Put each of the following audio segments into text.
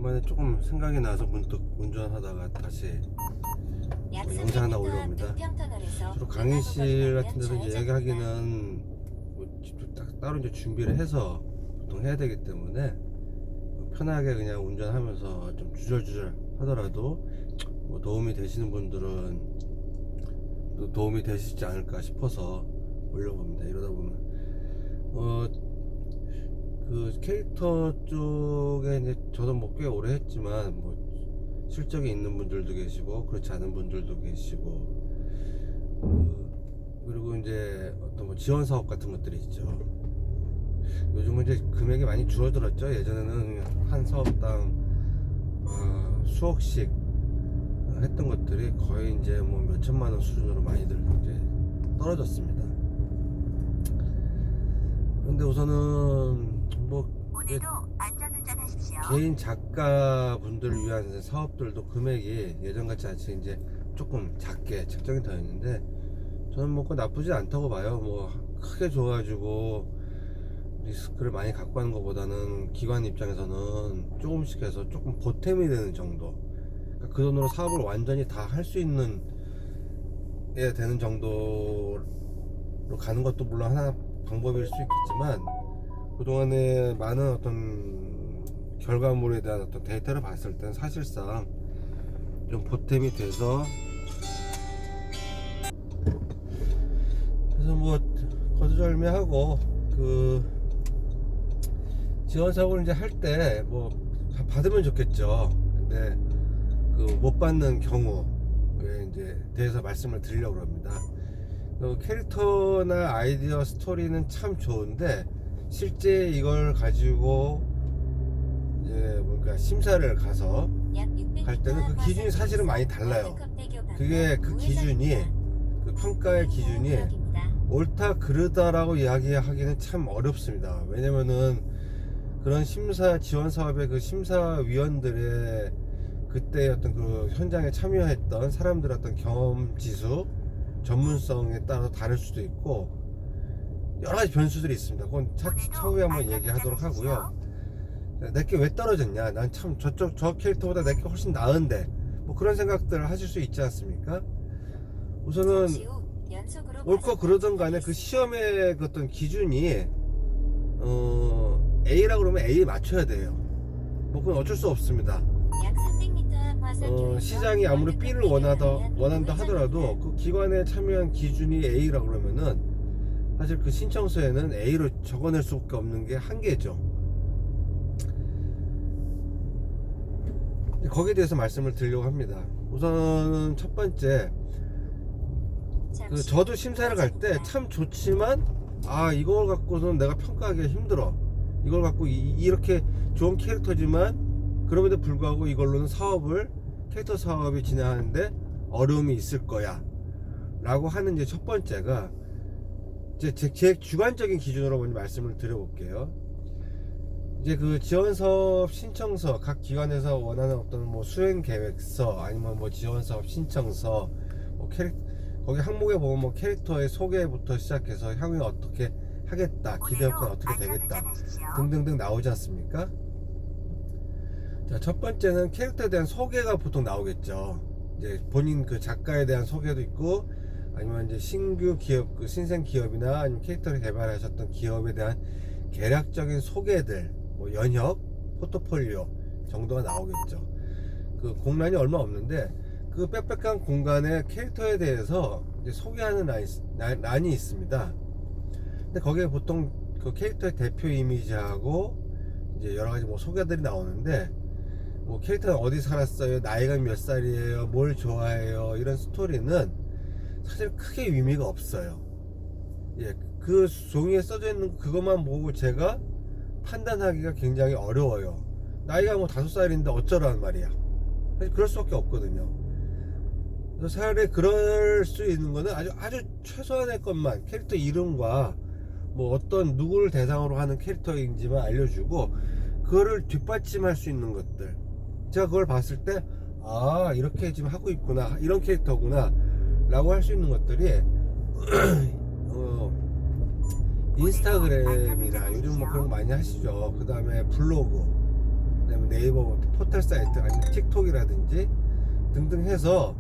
오랜만에 조금 생각이 나서 문득 운전하다가 다시 영상 하나 올려옵니다. 주로 강의실 같은 데서 이제 얘기하기는 뭐 따로 이제 준비를 해서 보통 해야 되기 때문에 편하게 그냥 운전하면서 좀 주절주절 하더라도 뭐 도움이 되시는 분들은 또 도움이 되시지 않을까 싶어서 올려봅니다. 이러다 보면 그 캐릭터 쪽에 이제 저도 뭐 꽤 오래 했지만 뭐 실적이 있는 분들도 계시고 그렇지 않은 분들도 계시고 그리고 이제 어떤 뭐 지원 사업 같은 것들이 있죠. 요즘은 이제 금액이 많이 줄어들었죠. 예전에는 한 사업당 수억씩 했던 것들이 거의 이제 뭐 몇천만 원 수준으로 많이들 이제 떨어졌습니다. 근데 우선은 뭐 개인 작가분들을 위한 사업들도 금액이 예전같이 않지 이제 조금 작게 책정이 되어 있는데 저는 뭐 그거 나쁘지 않다고 봐요. 뭐 크게 줘가지고 리스크를 많이 갖고 하는 것보다는 기관 입장에서는 조금씩 해서 조금 보탬이 되는 정도, 그러니까 그 돈으로 사업을 완전히 다 할 수 있는 게 되는 정도로 가는 것도 물론 하나 방법일 수 있겠지만 그동안에 많은 어떤 결과물에 대한 어떤 데이터를 봤을 땐 사실상 좀 보탬이 돼서, 그래서 뭐 거두절미하고 그 지원 사업을 이제 할 때 뭐 받으면 좋겠죠. 근데 그 못 받는 경우에 이제 대해서 말씀을 드리려고 합니다. 캐릭터나 아이디어 스토리는 참 좋은데 실제 이걸 가지고 이제 뭔가 심사를 가서 갈 때는 그 기준이 사실은 많이 달라요. 그게 그 기준이, 그 평가의 기준이 옳다 그르다라고 이야기하기는 참 어렵습니다. 왜냐면은 그런 심사 지원 사업의 그 심사위원들의 그때 어떤 그 현장에 참여했던 사람들의 어떤 경험 지수, 전문성에 따라 다를 수도 있고 여러 가지 변수들이 있습니다. 그건 차후에 한번 얘기하도록 하고요. 내게 왜 떨어졌냐, 난 참 저 캐릭터보다 내게 훨씬 나은데, 뭐 그런 생각들을 하실 수 있지 않습니까? 우선은 옳고 그러던 간에 그 시험의 그 어떤 기준이 A라 그러면 A에 맞춰야 돼요. 뭐 그건 어쩔 수 없습니다. 시장이 아무리 B를 원한다 하더라도 그 기관에 참여한 기준이 A라 그러면은 사실 그 신청서에는 A로 적어낼 수밖에 없는 게 한계죠. 거기에 대해서 말씀을 드리려고 합니다. 우선은 첫 번째, 그 저도 심사를 갈 때 참 좋지만 이걸 갖고서는 내가 평가하기가 힘들어. 이걸 갖고 이렇게 좋은 캐릭터지만 그럼에도 불구하고 이걸로는 캐릭터 사업이 진행하는데 어려움이 있을 거야 라고 하는 이제 첫 번째가 제 주관적인 기준으로 먼저 말씀을 드려볼게요. 이제 그 지원 사업 신청서, 각 기관에서 원하는 어떤 뭐 수행 계획서 아니면 뭐 지원 사업 신청서, 뭐 거기 항목에 보면 뭐 캐릭터의 소개부터 시작해서 향후에 어떻게 하겠다, 기대 효과는 어떻게 되겠다 등등등 나오지 않습니까? 자, 첫 번째는 캐릭터에 대한 소개가 보통 나오겠죠. 이제 본인 그 작가에 대한 소개도 있고, 아니면 이제 신규 기업, 그 신생 기업이나 아니면 캐릭터를 개발하셨던 기업에 대한 개략적인 소개들, 뭐 연혁, 포트폴리오 정도가 나오겠죠. 그 공란이 얼마 없는데 그 빽빽한 공간에 캐릭터에 대해서 이제 소개하는 란이 있습니다. 근데 거기에 보통 그 캐릭터의 대표 이미지하고 이제 여러 가지 뭐 소개들이 나오는데, 뭐 캐릭터는 어디 살았어요, 나이가 몇 살이에요, 뭘 좋아해요, 이런 스토리는 사실 크게 의미가 없어요. 예, 그 종이에 써져 있는 그것만 보고 제가 판단하기가 굉장히 어려워요. 나이가 뭐 5살인데 어쩌라는 말이야. 사실 그럴 수밖에 없거든요. 그래서 차라리 그럴 수 있는 거는 아주 최소한의 것만, 캐릭터 이름과 뭐 어떤 누구를 대상으로 하는 캐릭터인지만 알려주고 그거를 뒷받침할 수 있는 것들, 제가 그걸 봤을 때 이렇게 지금 하고 있구나, 이런 캐릭터구나 라고 할 수 있는 것들이 인스타그램이나 요즘 뭐 그런 거 많이 하시죠. 그 다음에 블로그, 그다음에 네이버 포털 사이트 아니면 틱톡이라든지 등등 해서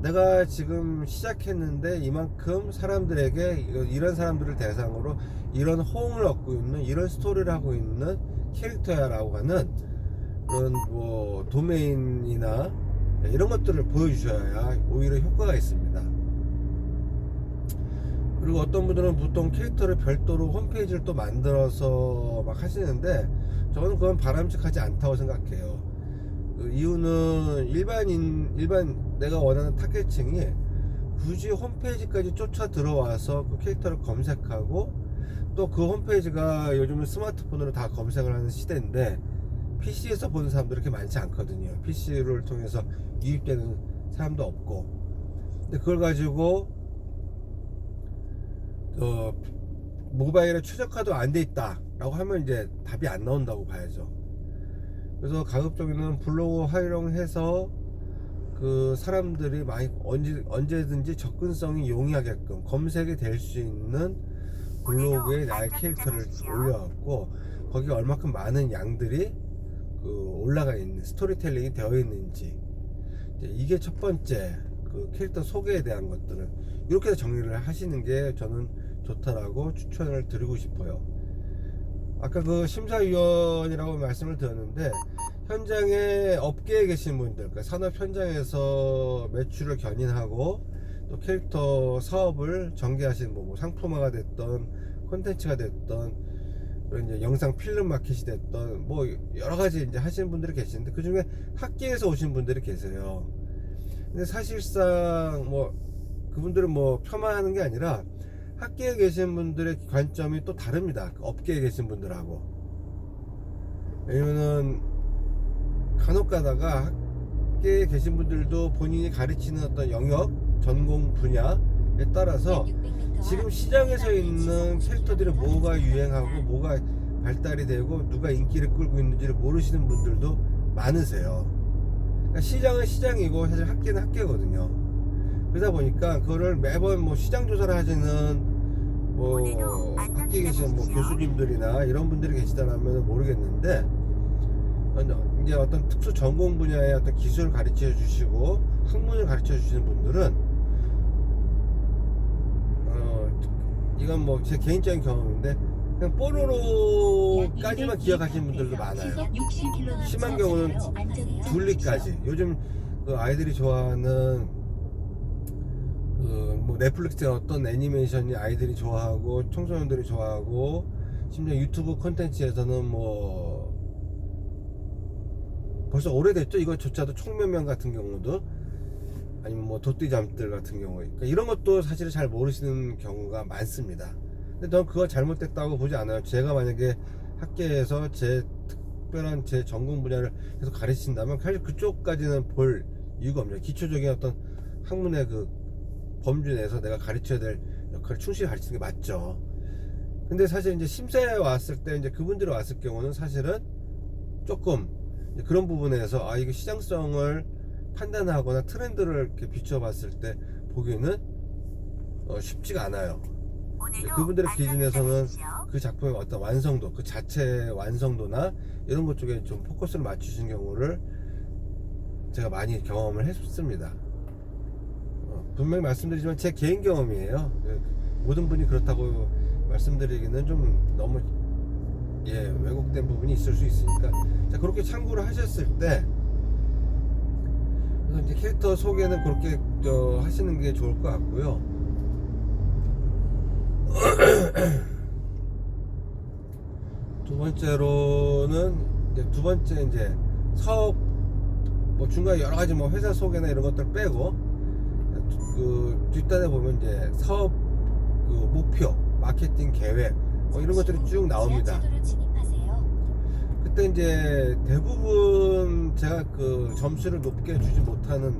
내가 지금 시작했는데 이만큼 사람들에게 이런 사람들을 대상으로 이런 호응을 얻고 있는 이런 스토리를 하고 있는 캐릭터야 라고 하는 그런 뭐 도메인이나 이런 것들을 보여주셔야 오히려 효과가 있습니다. 그리고 어떤 분들은 보통 캐릭터를 별도로 홈페이지를 또 만들어서 막 하시는데 저는 그건 바람직하지 않다고 생각해요. 그 이유는 일반 내가 원하는 타겟층이 굳이 홈페이지까지 쫓아 들어와서 그 캐릭터를 검색하고 또 그 홈페이지가 요즘은 스마트폰으로 다 검색을 하는 시대인데 PC에서 보는 사람들이 그렇게 많지 않거든요. PC를 통해서 유입되는 사람도 없고. 근데 그걸 가지고 모바일에 최적화도 안 돼 있다 라고 하면 이제 답이 안 나온다고 봐야죠. 그래서 가급적이면 블로그 활용해서 그 사람들이 많이 언제든지 접근성이 용이하게끔 검색이 될 수 있는 블로그에 나의 캐릭터를 올려갖고 거기에 얼마큼 많은 양들이 그 올라가 있는 스토리텔링이 되어 있는지 이게 첫 번째 그 캐릭터 소개에 대한 것들을 이렇게 정리를 하시는 게 저는 좋다라고 추천을 드리고 싶어요. 아까 그 심사위원이라고 말씀을 드렸는데 현장에 업계에 계신 분들, 그러니까 산업 현장에서 매출을 견인하고 또 캐릭터 사업을 전개하신 뭐 상품화가 됐던 콘텐츠가 됐던 이제 영상 필름 마켓이 됐던 뭐 여러 가지 이제 하시는 분들이 계시는데 그 중에 학계에서 오신 분들이 계세요. 근데 사실상 뭐 그분들은 뭐 폄하하는 게 아니라 학계에 계신 분들의 관점이 또 다릅니다. 업계에 계신 분들하고. 왜냐면은 간혹 가다가 학계에 계신 분들도 본인이 가르치는 어떤 영역, 전공 분야에 따라서 지금 시장에서 있는 캐릭터들이 뭐가 유행하고 뭐가 발달이 되고 누가 인기를 끌고 있는지를 모르시는 분들도 많으세요. 그러니까 시장은 시장이고 사실 학계는 학계거든요. 그러다 보니까 그거를 매번 뭐 시장 조사를 하시는 뭐 학계에 계신 뭐 교수님들이나 이런 분들이 계시다라면 모르겠는데 이제 어떤 특수 전공 분야의 어떤 기술을 가르쳐 주시고 학문을 가르쳐 주시는 분들은 이건 뭐 제 개인적인 경험인데 그냥 뽀로로까지만 기억하시는 분들도 많아요. 심한 경우는 둘리까지. 요즘 그 아이들이 좋아하는 그 뭐 넷플릭스의 어떤 애니메이션이 아이들이 좋아하고 청소년들이 좋아하고 심지어 유튜브 콘텐츠에서는 뭐 벌써 오래됐죠. 이거조차도 총면면 같은 경우도 아니면 뭐 도띠잠들 같은 경우 그러니까 이런 것도 사실 잘 모르시는 경우가 많습니다. 근데 저는 그거 잘못됐다고 보지 않아요. 제가 만약에 학계에서 제 특별한 제 전공 분야를 계속 가르친다면 사실 그쪽까지는 볼 이유가 없죠. 기초적인 어떤 학문의 그 범주 내에서 내가 가르쳐야 될 역할을 충실히 가르치는 게 맞죠. 근데 사실 이제 심사에 왔을 때 이제 그분들이 왔을 경우는 사실은 조금 그런 부분에서 이거 시장성을 판단하거나 트렌드를 이렇게 비춰봤을 때 보기에는 쉽지가 않아요. 그분들의 기준에서는 그 작품의 어떤 완성도, 그 자체의 완성도나 이런 것 쪽에 좀 포커스를 맞추신 경우를 제가 많이 경험을 했습니다. 분명히 말씀드리지만 제 개인 경험이에요. 모든 분이 그렇다고 말씀드리기는 좀 너무 왜곡된 부분이 있을 수 있으니까 자, 그렇게 참고를 하셨을 때 이제 캐릭터 소개는 그렇게 하시는 게 좋을 것 같고요. 두 번째로는 이제 사업 뭐 중간에 여러 가지 뭐 회사 소개나 이런 것들 빼고 그 뒷단에 보면 이제 사업 그 목표, 마케팅 계획 뭐 이런 것들이 쭉 나옵니다. 그때 이제 대부분 제가 그 점수를 높게 주지 못하는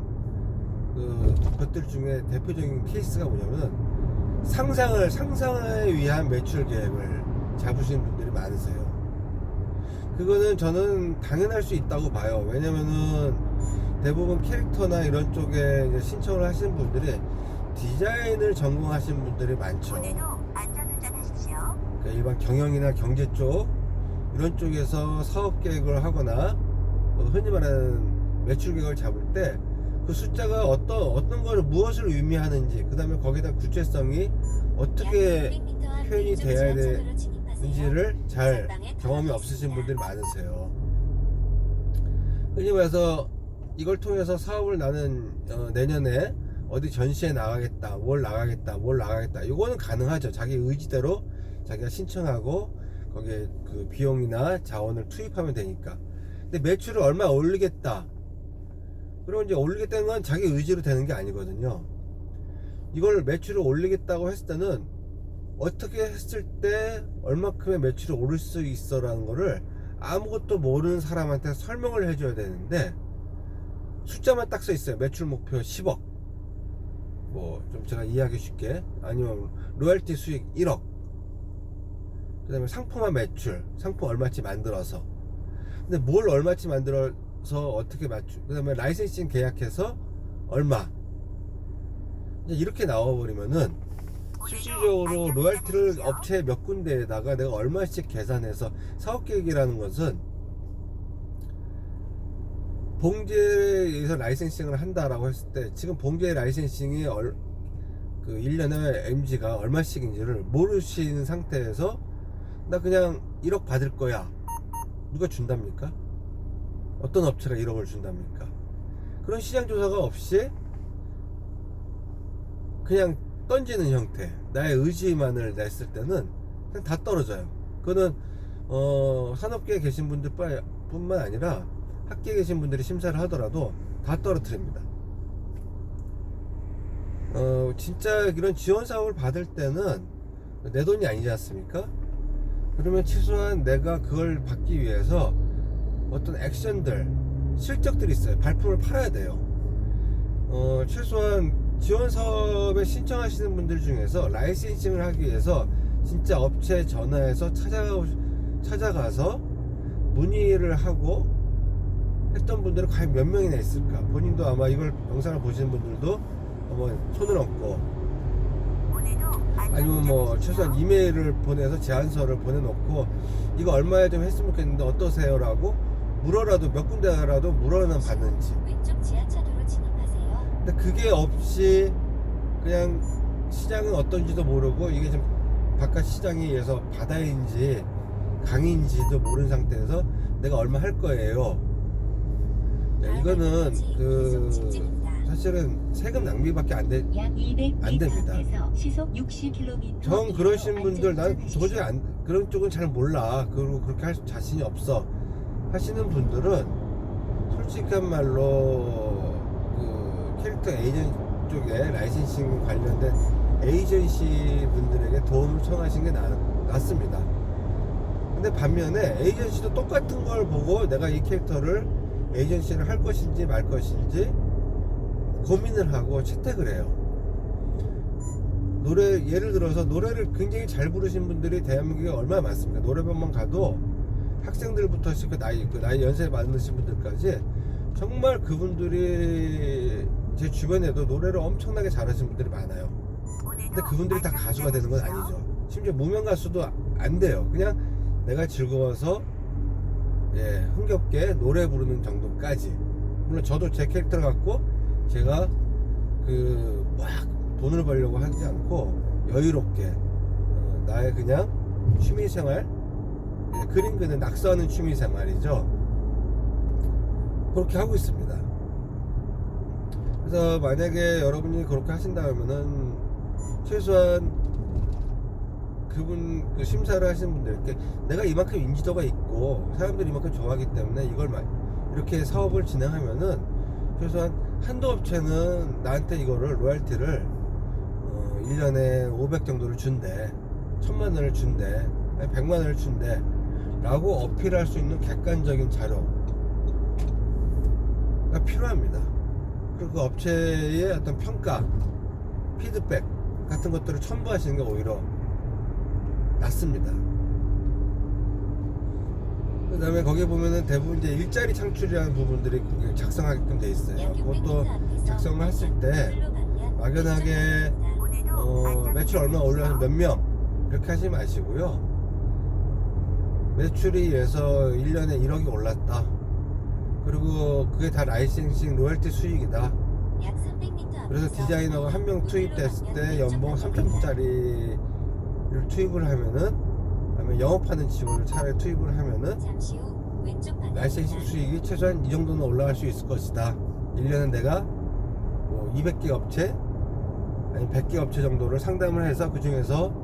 그 것들 중에 대표적인 케이스가 뭐냐면 상상을 위한 매출 계획을 잡으시는 분들이 많으세요. 그거는 저는 당연할 수 있다고 봐요. 왜냐면은 대부분 캐릭터나 이런 쪽에 이제 신청을 하시는 분들이 디자인을 전공하시는 분들이 많죠. 그러니까 일반 경영이나 경제 쪽 이런 쪽에서 사업 계획을 하거나 흔히 말하는 매출 계획을 잡을 때 그 숫자가 어떤 거를 무엇을 의미하는지, 그 다음에 거기다 구체성이 어떻게 표현이 돼야 되는지를 잘 경험이 없으신 분들이 많으세요. 흔히 말해서 이걸 통해서 사업을 나는 내년에 어디 전시에 나가겠다, 뭘 나가겠다, 이거는 가능하죠. 자기 의지대로 자기가 신청하고 거기에 그 비용이나 자원을 투입하면 되니까. 근데 매출을 얼마 올리겠다, 그리고 이제 올리겠다는 건 자기 의지로 되는 게 아니거든요. 이걸 매출을 올리겠다고 했을 때는 어떻게 했을 때 얼마큼의 매출이 오를 수 있어 라는 거를 아무것도 모르는 사람한테 설명을 해줘야 되는데, 숫자만 딱 써 있어요. 매출 목표 10억, 뭐 좀 제가 이해하기 쉽게, 아니면 로열티 수익 1억, 그 다음에 상품화 매출, 상품 얼마치 만들어서. 근데 뭘 얼마치 만들어서 어떻게 맞추, 그 다음에 라이센싱 계약해서 얼마, 이제 이렇게 나와버리면은 실질적으로 로열티를 업체 몇 군데에다가 내가 얼마씩 계산해서, 사업계획이라는 것은 봉제에서 라이센싱을 한다라고 했을 때 지금 봉제 라이센싱이 그 1년에 MG가 얼마씩인지를 모르시는 상태에서 나 그냥 1억 받을 거야, 누가 준답니까? 어떤 업체가 1억을 준답니까? 그런 시장조사가 없이 그냥 던지는 형태, 나의 의지만을 냈을 때는 그냥 다 떨어져요. 그거는 산업계에 계신 분들 뿐만 아니라 학계에 계신 분들이 심사를 하더라도 다 떨어뜨립니다. 진짜 이런 지원 사업을 받을 때는 내 돈이 아니지 않습니까? 그러면 최소한 내가 그걸 받기 위해서 어떤 액션들, 실적들이 있어요. 발품을 팔아야 돼요. 최소한 지원 사업에 신청하시는 분들 중에서 라이센싱을 하기 위해서 진짜 업체에 전화해서 찾아가서 문의를 하고 했던 분들은 과연 몇 명이나 있을까? 본인도 아마 이걸 영상을 보시는 분들도 한번 손을 얹고, 아니면 뭐 최소한 이메일을 보내서 제안서를 보내놓고 이거 얼마에 좀 했으면 좋겠는데 어떠세요? 라고 물어라도, 몇 군데라도 물어는 받는지. 왼쪽 지하차도로 진입하세요. 근데 그게 없이 그냥 시장은 어떤지도 모르고, 이게 좀 바깥 시장에 의해서 바다인지 강인지도 모르는 상태에서 내가 얼마 할 거예요. 야, 이거는 사실은 세금 낭비밖에 안 됩니다. 정 그러신 분들, 난 도저히 그런 쪽은 잘 몰라, 그리고 그렇게 할 자신이 없어 하시는 분들은 솔직한 말로 그 캐릭터 에이전시 쪽에 라이센싱 관련된 에이전시 분들에게 도움을 청하시는 게 낫습니다. 근데 반면에 에이전시도 똑같은 걸 보고 내가 이 캐릭터를 에이전시를 할 것인지 말 것인지 고민을 하고 채택을 해요. 예를 들어서 노래를 굉장히 잘 부르신 분들이 대한민국에 얼마나 많습니까? 노래방만 가도 학생들부터 나이 연세 많으신 분들까지 정말 그분들이 제 주변에도 노래를 엄청나게 잘하시는 분들이 많아요. 근데 그분들이 다 가수가 되는 건 아니죠. 심지어 무명 가수도 안 돼요. 그냥 내가 즐거워서 흥겹게 노래 부르는 정도까지. 물론 저도 제 캐릭터를 갖고 제가 막 돈을 벌려고 하지 않고 여유롭게 나의 그냥 취미생활, 그림 그리는 낙서하는 취미생활이죠. 그렇게 하고 있습니다. 그래서 만약에 여러분이 그렇게 하신다면은 최소한 그분 심사를 하시는 분들께 내가 이만큼 인지도가 있고 사람들이 이만큼 좋아하기 때문에 이걸 이렇게 사업을 진행하면은 최소한 한도 업체는 나한테 이거를 로열티를 1년에 500 정도를 준대, 1000만 원을 준대, 100만 원을 준대 라고 어필할 수 있는 객관적인 자료가 필요합니다. 그리고 그 업체의 어떤 평가, 피드백 같은 것들을 첨부하시는 게 오히려 낫습니다. 그 다음에 거기에 보면은 대부분 이제 일자리 창출이라는 부분들이 작성하게끔 돼 있어요. 그것도 작성을 했을 때 막연하게 매출 얼마 올려서 몇 명 이렇게 하지 마시고요. 매출이 에서 1년에 1억이 올랐다. 그리고 그게 다 라이센싱 로열티 수익이다. 약 300m 그래서 디자이너가 한 명 투입됐을 때 연봉 3천짜리를 투입을 하면은, 아니면 영업하는 직원을 차라리 투입을 하면은 잠시 후 왼쪽 방향입니다. 라이센싱 수익이 최소한 이 정도는 올라갈 수 있을 것이다. 1년에 내가 뭐 200개 업체 아니 100개 업체 정도를 상담을 해서 그 중에서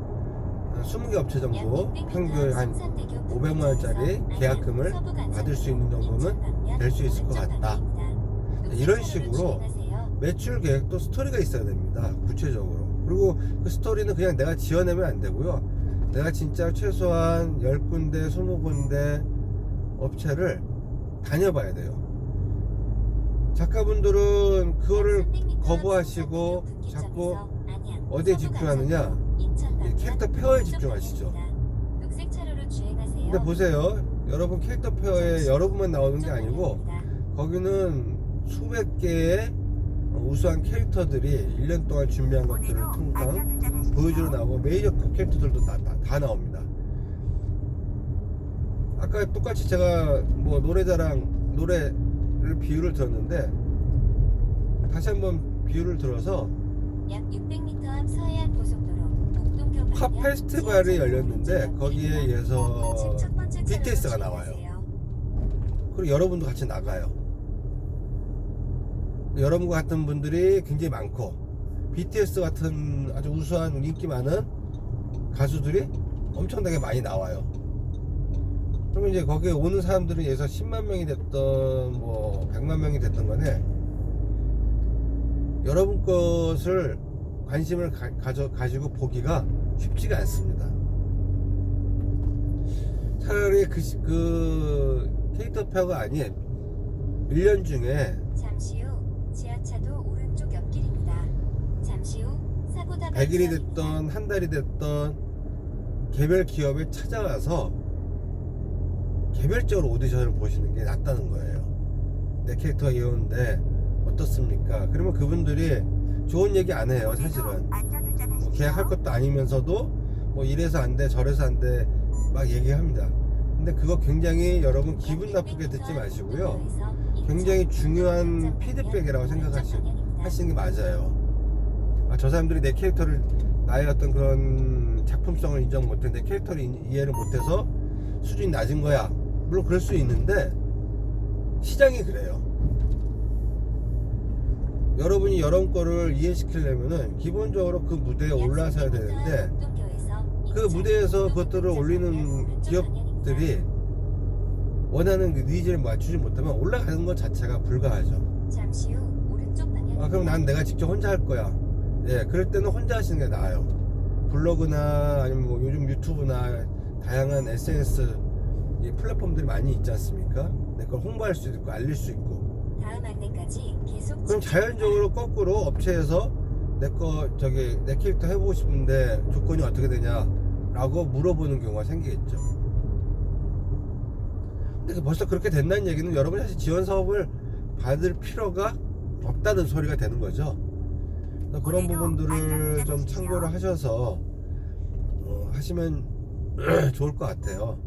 한 20개 업체 정도 평균 한 500만 원짜리 계약금을 받을 수 있는 정도는 될 수 있을 것 같다. 이런 식으로 매출 계획도 스토리가 있어야 됩니다. 구체적으로. 그리고 그 스토리는 그냥 내가 지어내면 안 되고요. 내가 진짜 최소한 10군데, 20군데 업체를 다녀봐야 돼요. 작가분들은 그거를 거부하시고 자꾸 어디에 집중하느냐? 캐릭터 페어에 집중하시죠. 근데 보세요. 여러분 캐릭터 페어에 여러분만 나오는 게 아니고 거기는 수백 개의 우수한 캐릭터들이 1년 동안 준비한 것들을 통상 보여주러 나오고 메이저급 캐릭터들도 다 나옵니다. 아까 똑같이 제가 뭐 노래를 비유를 들었는데 다시 한번 비유를 들어서 약 600m 앞 서해안 고속도로 목동교 팝 방향 페스티벌이 지하철 열렸는데 왼쪽 거기에 의해서 좌측 첫 번째 차로로 BTS가 나와요. 주행하세요. 그리고 여러분도 같이 나가요. 여러분과 같은 분들이 굉장히 많고 BTS 같은 아주 우수한 인기 많은 가수들이 엄청나게 많이 나와요. 그러면 이제 거기에 오는 사람들은 예서 10만 명이 됐던 뭐 100만 명이 됐던 간에 여러분 것을 관심을 가지고 보기가 쉽지가 않습니다. 차라리 그 캐릭터 페어가 아닌 1년 중에 잠시 후 지하차도 오른쪽 옆길입니다. 잠시 후 사고다발 100일이 지역입니다. 됐던 한 달이 됐던 개별 기업에 찾아가서 개별적으로 오디션을 보시는 게 낫다는 거예요. 내 캐릭터가 이러는데 어떻습니까? 그러면 그분들이 좋은 얘기 안 해요. 사실은 뭐 계약할 것도 아니면서도 뭐 이래서 안 돼 저래서 안 돼 막 얘기합니다. 근데 그거 굉장히 여러분 기분 나쁘게 듣지 마시고요. 굉장히 중요한 피드백이라고 생각하시는 게 맞아요. 저 사람들이 내 캐릭터를 나의 어떤 그런 작품성을 인정 못해, 내 캐릭터를 이해를 못해서 수준이 낮은 거야. 물론 그럴 수 있는데 시장이 그래요. 여러분이 여러분 거를 이해시키려면은 기본적으로 그 무대에 올라서야 되는데 그 무대에서 그것들을 올리는 기업들이 원하는 그 니즈를 맞추지 못하면 올라가는 것 자체가 불가하죠. 잠시 후 오른쪽 방향. 그럼 난 내가 직접 혼자 할 거야. 예, 그럴 때는 혼자 하시는 게 나아요. 블로그나 아니면 뭐 요즘 유튜브나 다양한 SNS 이 플랫폼들이 많이 있지 않습니까? 내 걸 홍보할 수도 있고 알릴 수 있고. 다음 안내까지 계속 그럼 자연적으로 거꾸로 업체에서 내 캐릭터 해보고 싶은데 조건이 어떻게 되냐라고 물어보는 경우가 생기겠죠. 근데 벌써 그렇게 된다는 얘기는 여러분이 사실 지원 사업을 받을 필요가 없다는 소리가 되는 거죠. 그런 부분들을 좀 참고를 하셔서 하시면 좋을 것 같아요.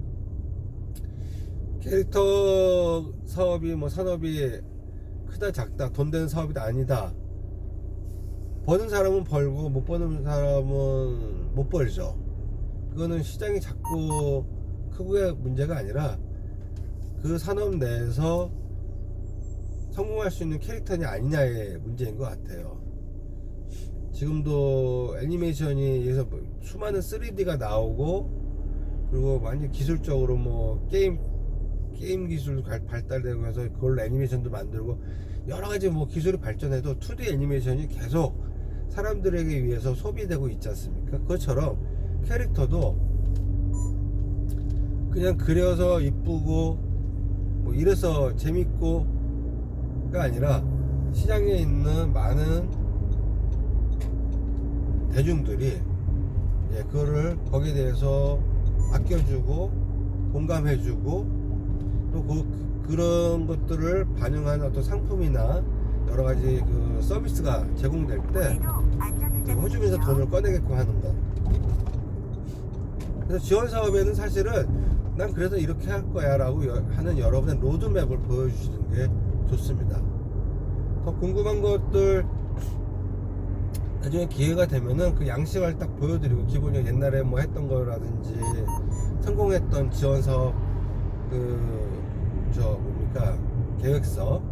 캐릭터 사업이 뭐 산업이 크다 작다 돈 되는 사업이 아니다. 버는 사람은 벌고 못 버는 사람은 못 벌죠. 그거는 시장이 작고 크고의 문제가 아니라 그 산업 내에서 성공할 수 있는 캐릭터냐 아니냐의 문제인 것 같아요. 지금도 애니메이션이 여기서 수많은 3D가 나오고 그리고 완전 기술적으로 뭐 게임 기술도 발달되고 해서 그걸로 애니메이션도 만들고 여러 가지 뭐 기술이 발전해도 2D 애니메이션이 계속 사람들에게 위해서 소비되고 있지 않습니까? 그것처럼 캐릭터도 그냥 그려서 이쁘고 뭐 이래서 재밌고가 아니라 시장에 있는 많은 대중들이 그거를 거기에 대해서 아껴주고 공감해주고 또 그런 것들을 반영한 어떤 상품이나 여러 가지 그 서비스가 제공될 때 호주면서 돈을 꺼내게끔 하는 것. 그래서 지원 사업에는 사실은 난 그래서 이렇게 할 거야 라고 하는 여러분의 로드맵을 보여주시는 게 좋습니다. 더 궁금한 것들 나중에 기회가 되면은 그 양식을 딱 보여드리고, 기본적으로 옛날에 뭐 했던 거라든지 성공했던 지원사업 뭡니까 계획서,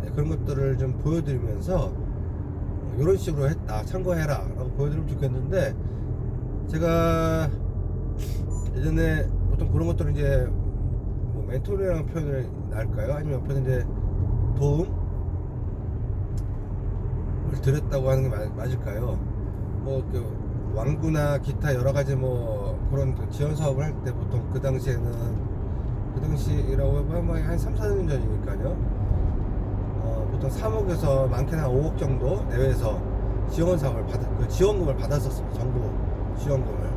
네, 그런 것들을 좀 보여드리면서 이런 식으로 했다 참고해라 라고 보여드리면 좋겠는데, 제가 예전에 보통 그런 것들은 이제 뭐 멘토링이라는 표현을 날까요? 아니면 옆에서 이제 도움을 드렸다고 하는 게 맞을까요? 뭐 왕구나 기타 여러 가지 뭐 그런 지원 사업을 할 때 보통 그 당시라고 하면 한 3, 4년 전이니까요. 보통 3억에서 많게는 한 5억 정도 내외에서 지원 사업을 지원금을 받았었습니다. 정부 지원금을.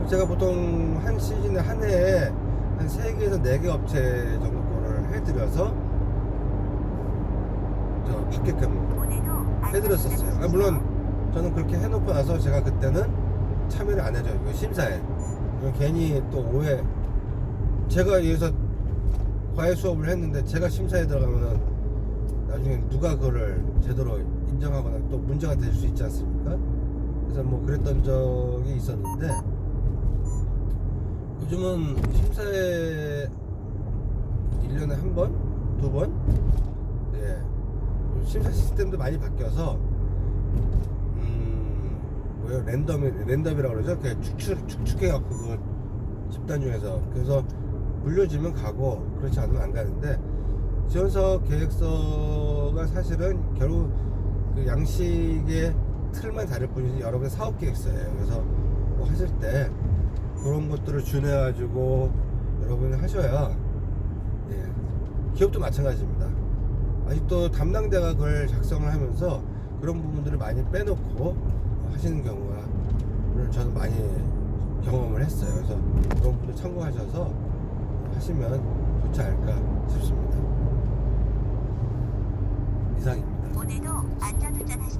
제가 보통 한 시즌에 한 해에 한 3개에서 4개 업체 정도 거를 해드려서 받게끔 해드렸었어요. 물론 저는 그렇게 해놓고 나서 제가 그때는 참여를 안 해줘요. 이거 심사에. 괜히 또 오해. 제가 여기서 과외 수업을 했는데 제가 심사에 들어가면은 나중에 누가 그거를 제대로 인정하거나 또 문제가 될 수 있지 않습니까? 그래서 뭐 그랬던 적이 있었는데, 요즘은 심사에 1년에 한 번? 2번? 예. 심사 시스템도 많이 바뀌어서, 뭐요? 랜덤이라고 그러죠? 그냥 축축해갖고, 그 집단 중에서. 그래서 물려주면 가고, 그렇지 않으면 안 가는데, 지원사업 계획서가 사실은 결국 그 양식의 틀만 다를 뿐이지 여러분의 사업 계획서예요. 그래서 뭐 하실 때 그런 것들을 준해가지고 여러분이 하셔야, 예, 기업도 마찬가지입니다. 아직도 담당자가 그걸 작성을 하면서 그런 부분들을 많이 빼놓고 하시는 경우가 저는 많이 경험을 했어요. 그래서 그런 부분들 참고하셔서 하시면 좋지 않을까 싶습니다. 이상입니다. 오늘도 안전운전 하십시오.